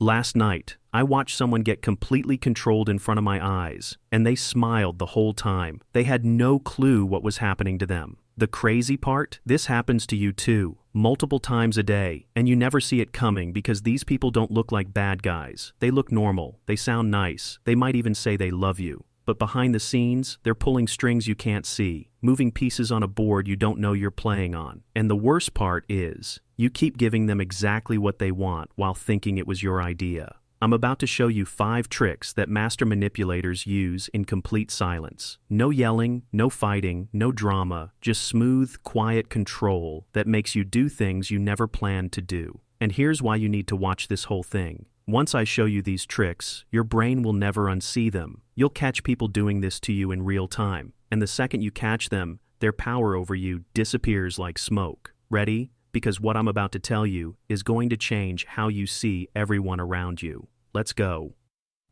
Last night, I watched someone get completely controlled in front of my eyes, and they smiled the whole time. They had no clue what was happening to them. The crazy part? This happens to you too, multiple times a day, and you never see it coming because these people don't look like bad guys. They look normal, they sound nice, they might even say they love you. But behind the scenes, they're pulling strings you can't see, moving pieces on a board you don't know you're playing on. And the worst part is, you keep giving them exactly what they want while thinking it was your idea. I'm about to show you 5 tricks that master manipulators use in complete silence. No yelling, no fighting, no drama, just smooth, quiet control that makes you do things you never planned to do. And here's why you need to watch this whole thing. Once I show you these tricks, your brain will never unsee them. You'll catch people doing this to you in real time, and the second you catch them, their power over you disappears like smoke. Ready? Because what I'm about to tell you is going to change how you see everyone around you. Let's go.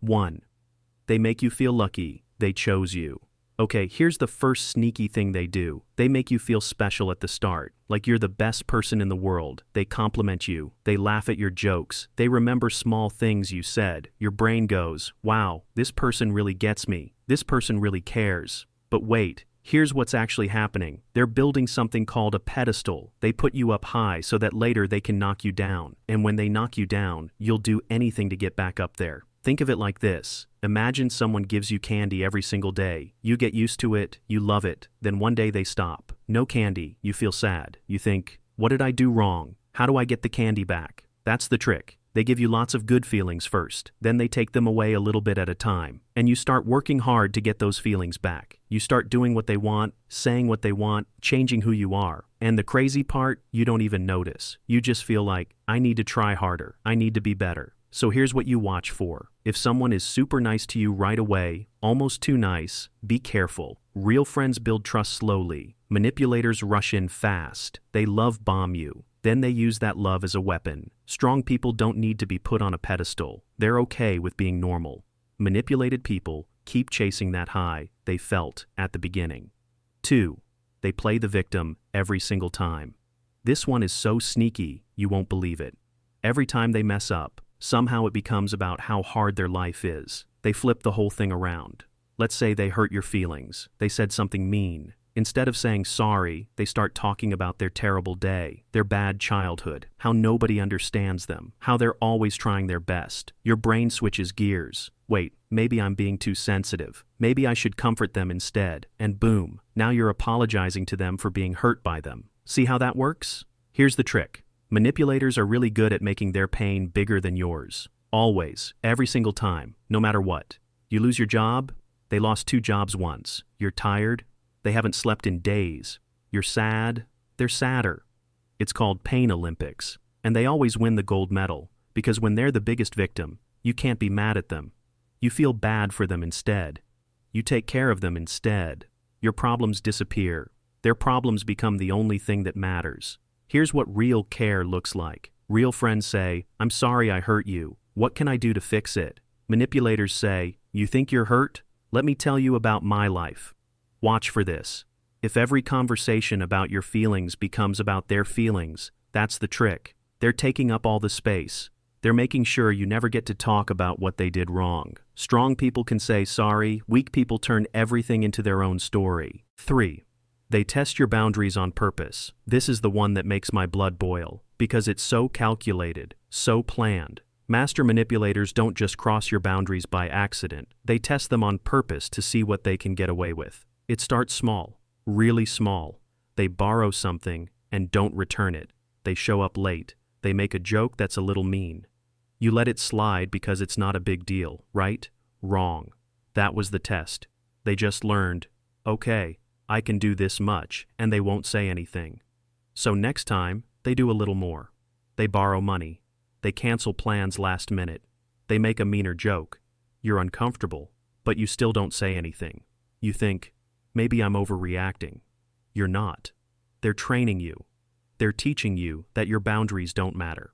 1. They make you feel lucky. They chose you. Okay, here's the first sneaky thing they do. They make you feel special at the start, like you're the best person in the world. They compliment you. They laugh at your jokes. They remember small things you said. Your brain goes, wow, this person really gets me. This person really cares. But wait. Here's what's actually happening. They're building something called a pedestal. They put you up high so that later they can knock you down. And when they knock you down, you'll do anything to get back up there. Think of it like this. Imagine someone gives you candy every single day. You get used to it, you love it, then one day they stop. No candy, you feel sad. You think, what did I do wrong? How do I get the candy back? That's the trick. They give you lots of good feelings first, then they take them away a little bit at a time, and you start working hard to get those feelings back. You start doing what they want, saying what they want, changing who you are. And the crazy part, you don't even notice. You just feel like, I need to try harder, I need to be better. So here's what you watch for. If someone is super nice to you right away, almost too nice, be careful. Real friends build trust slowly. Manipulators rush in fast. They love bomb you. Then they use that love as a weapon. Strong people don't need to be put on a pedestal. They're okay with being normal. Manipulated people keep chasing that high they felt at the beginning. 2. They play the victim every single time. This one is so sneaky, you won't believe it. Every time they mess up, somehow it becomes about how hard their life is. They flip the whole thing around. Let's say they hurt your feelings. They said something mean. Instead of saying sorry, they start talking about their terrible day, their bad childhood, how nobody understands them, how they're always trying their best. Your brain switches gears. Wait, maybe I'm being too sensitive. Maybe I should comfort them instead. And boom, now you're apologizing to them for being hurt by them. See how that works? Here's the trick. Manipulators are really good at making their pain bigger than yours. Always, every single time, no matter what. You lose your job? They lost 2 jobs once. You're tired? They haven't slept in days. You're sad? They're sadder. It's called Pain Olympics. And they always win the gold medal, because when they're the biggest victim, you can't be mad at them. You feel bad for them instead. You take care of them instead. Your problems disappear. Their problems become the only thing that matters. Here's what real care looks like. Real friends say, I'm sorry I hurt you. What can I do to fix it? Manipulators say, you think you're hurt? Let me tell you about my life. Watch for this. If every conversation about your feelings becomes about their feelings, that's the trick. They're taking up all the space. They're making sure you never get to talk about what they did wrong. Strong people can say sorry, weak people turn everything into their own story. 3. They test your boundaries on purpose. This is the one that makes my blood boil, because it's so calculated, so planned. Master manipulators don't just cross your boundaries by accident. They test them on purpose to see what they can get away with. It starts small, really small. They borrow something and don't return it. They show up late. They make a joke that's a little mean. You let it slide because it's not a big deal, right? Wrong. That was the test. They just learned, okay, I can do this much, and they won't say anything. So next time, they do a little more. They borrow money. They cancel plans last minute. They make a meaner joke. You're uncomfortable, but you still don't say anything. You think, maybe I'm overreacting. You're not. They're training you. They're teaching you that your boundaries don't matter.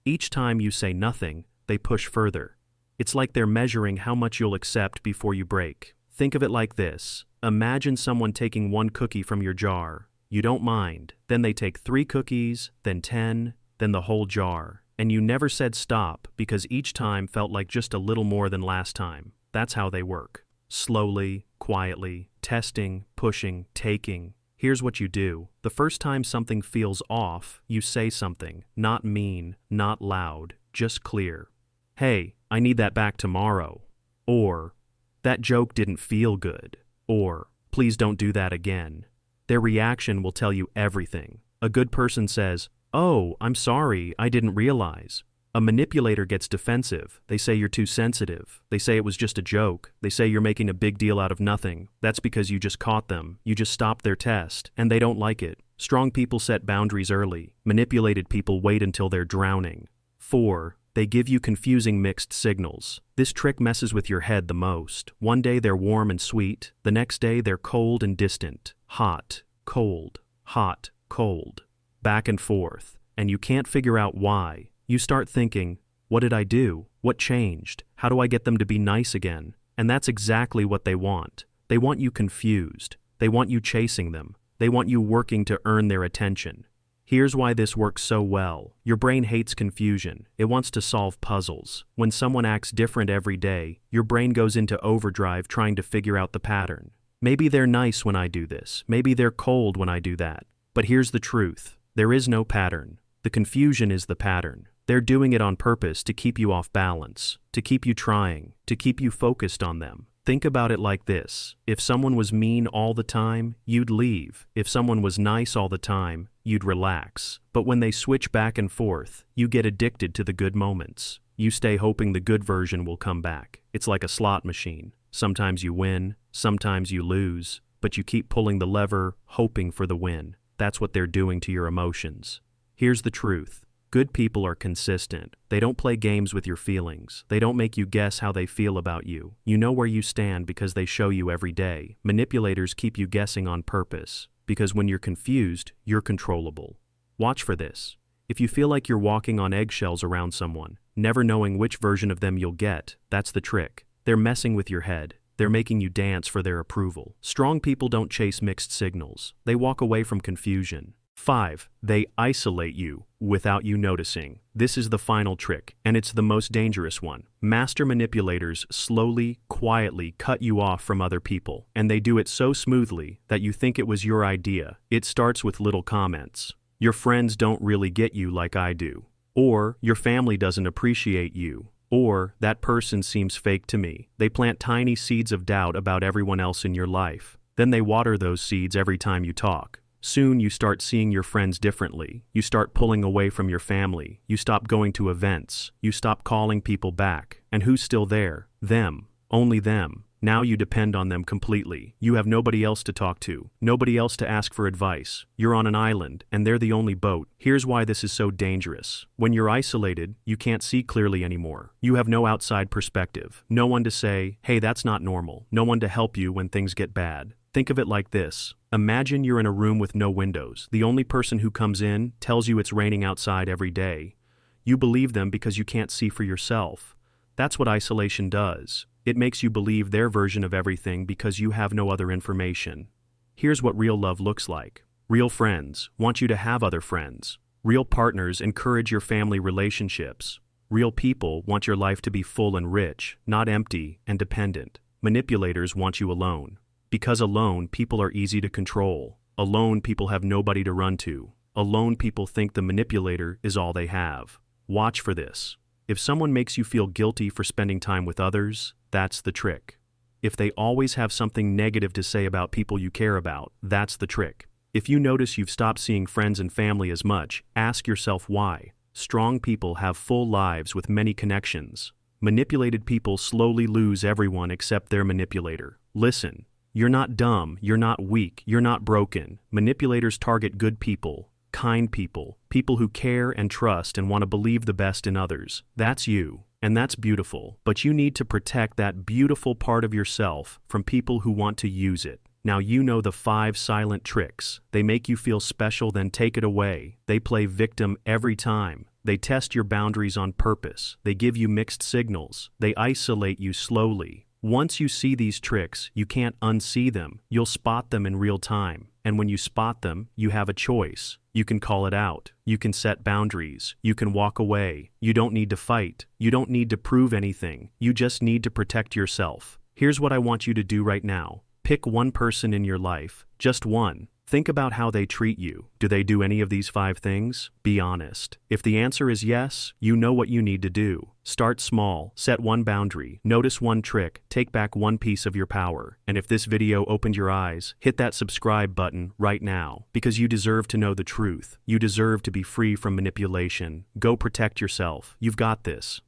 Each time you say nothing, they push further. It's like they're measuring how much you'll accept before you break. Think of it like this. Imagine someone taking 1 cookie from your jar. You don't mind. Then they take 3 cookies, then 10, then the whole jar. and you never said stop because each time felt like just a little more than last time. That's how they work. Slowly, quietly, testing, pushing, taking. Here's what you do. The first time something feels off, you say something. Not mean, not loud, just clear. Hey, I need that back tomorrow. Or, that joke didn't feel good. Or, please don't do that again. Their reaction will tell you everything. A good person says, "Oh, I'm sorry, I didn't realize." A manipulator gets defensive. They say you're too sensitive. They say it was just a joke. They say you're making a big deal out of nothing. That's because you just caught them. You just stopped their test, and they don't like it. Strong people set boundaries early. Manipulated people wait until they're drowning. 4. They give you confusing mixed signals. This trick messes with your head the most. One day they're warm and sweet. The next day they're cold and distant. Hot, cold, hot, cold. Back and forth. And you can't figure out why. You start thinking, what did I do? What changed? How do I get them to be nice again? And that's exactly what they want. They want you confused. They want you chasing them. They want you working to earn their attention. Here's why this works so well. Your brain hates confusion. It wants to solve puzzles. When someone acts different every day, your brain goes into overdrive trying to figure out the pattern. Maybe they're nice when I do this. Maybe they're cold when I do that. But here's the truth. There is no pattern. The confusion is the pattern. They're doing it on purpose to keep you off balance, to keep you trying, to keep you focused on them. Think about it like this. If someone was mean all the time, you'd leave. If someone was nice all the time, you'd relax. But when they switch back and forth, you get addicted to the good moments. You stay hoping the good version will come back. It's like a slot machine. Sometimes you win, sometimes you lose, but you keep pulling the lever, hoping for the win. That's what they're doing to your emotions. Here's the truth. Good people are consistent. They don't play games with your feelings. They don't make you guess how they feel about you. You know where you stand because they show you every day. Manipulators keep you guessing on purpose, because when you're confused, you're controllable. Watch for this. If you feel like you're walking on eggshells around someone, never knowing which version of them you'll get, that's the trick. They're messing with your head. They're making you dance for their approval. Strong people don't chase mixed signals. They walk away from confusion. 5. They isolate you without you noticing. This is the final trick, and it's the most dangerous one. Master manipulators slowly, quietly cut you off from other people, and they do it so smoothly that you think it was your idea. It starts with little comments. Your friends don't really get you like I do. Or, your family doesn't appreciate you. Or, that person seems fake to me. They plant tiny seeds of doubt about everyone else in your life. Then they water those seeds every time you talk. Soon you start seeing your friends differently. You start pulling away from your family. You stop going to events. You stop calling people back. And who's still there? Them. Only them. Now you depend on them completely. You have nobody else to talk to. Nobody else to ask for advice. You're on an island, and they're the only boat. Here's why this is so dangerous. When you're isolated, you can't see clearly anymore. You have no outside perspective. No one to say, hey, that's not normal. No one to help you when things get bad. Think of it like this. Imagine you're in a room with no windows. The only person who comes in tells you it's raining outside every day. You believe them because you can't see for yourself. That's what isolation does. It makes you believe their version of everything because you have no other information. Here's what real love looks like. Real friends want you to have other friends. Real partners encourage your family relationships. Real people want your life to be full and rich, not empty and dependent. Manipulators want you alone. Because alone, people are easy to control. Alone, people have nobody to run to. Alone, people think the manipulator is all they have. Watch for this. If someone makes you feel guilty for spending time with others, that's the trick. If they always have something negative to say about people you care about, that's the trick. If you notice you've stopped seeing friends and family as much, ask yourself why. Strong people have full lives with many connections. Manipulated people slowly lose everyone except their manipulator. Listen. You're not dumb, you're not weak, you're not broken. Manipulators target good people, kind people, people who care and trust and want to believe the best in others. That's you, and that's beautiful. But you need to protect that beautiful part of yourself from people who want to use it. Now you know the 5 silent tricks. They make you feel special, then take it away. They play victim every time. They test your boundaries on purpose. They give you mixed signals. They isolate you slowly. Once you see these tricks, you can't unsee them. You'll spot them in real time. And when you spot them, you have a choice. You can call it out. You can set boundaries. You can walk away. You don't need to fight. You don't need to prove anything. You just need to protect yourself. Here's what I want you to do right now. Pick one person in your life, just one. Think about how they treat you. Do they do any of these 5 things? Be honest. If the answer is yes, you know what you need to do. Start small, set one boundary, notice one trick, take back one piece of your power. And if this video opened your eyes, hit that subscribe button right now, because you deserve to know the truth. You deserve to be free from manipulation. Go protect yourself. You've got this.